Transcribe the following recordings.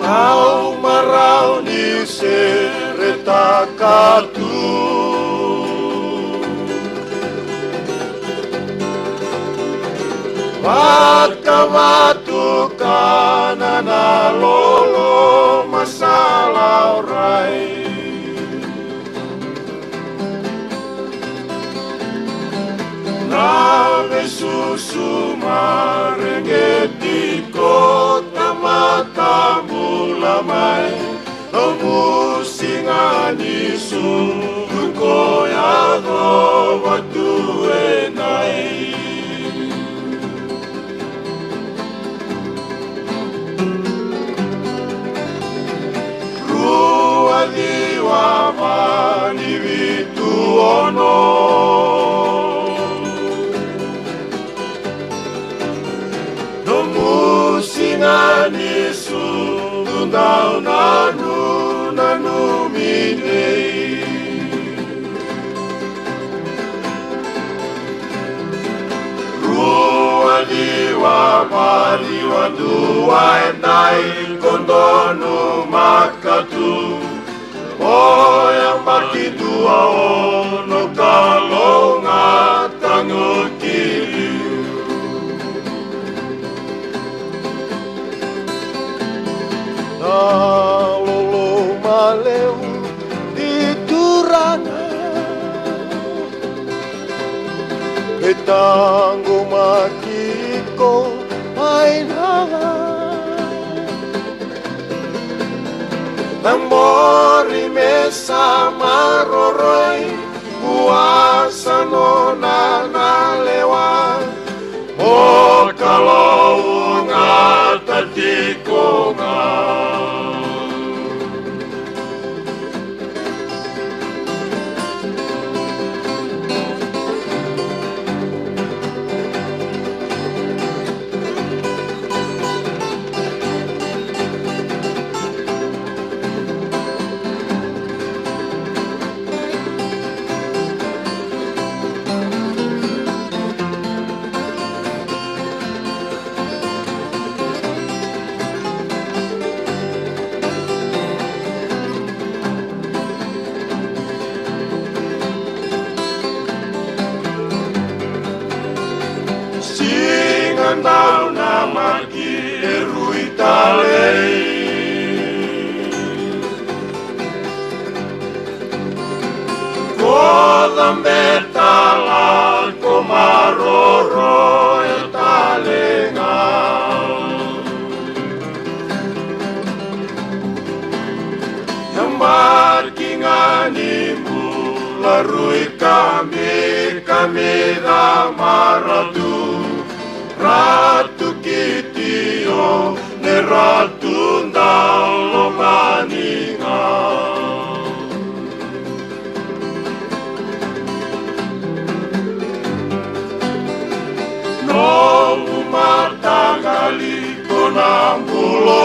Au marau ni se retakatu Wakawatu kanana lolo masalah rai Nave susu marengeti kota mata mulamai Omusingani suko ya no watu enai Ruadi wa mani vitu ono Singani sundau nanu minei Ruadi wa mari wa dua enai kondonu makatu O yang maki dua ono kalau ngatangu kiri Lolo maleu di Turana Betanggo makiko mainanga Namori mesa maroroi Puasa nona nalewa O kalau ngata tikonga Nau na maki e rui talei Kodambeta la komaroro e talenga Yamaki ngani mula rui kami da maradu Ratu kitio ne ratu ndalo maninga No mata gali konambulo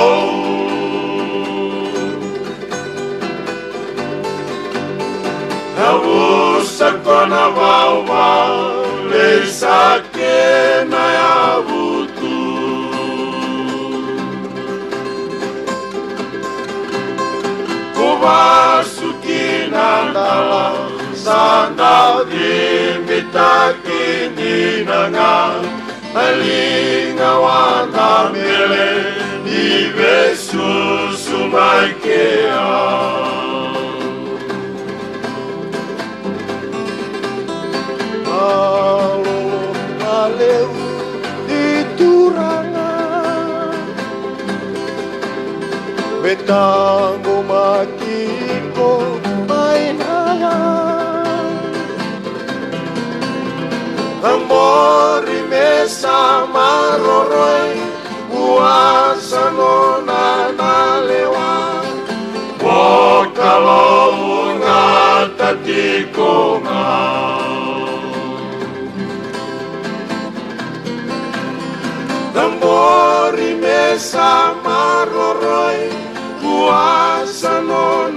Avusa kona wawa leisa kena ya vutu Kubasuki nandala sanda dimitaki ninanga Alinga wanda mele ibesu sumaikea Maleu di Turana Betanggo makiko mainanga Amori mesa maroroi Puasa nona nalewa O kalau ngata tikonga Tambori mesa maroroi Puasa non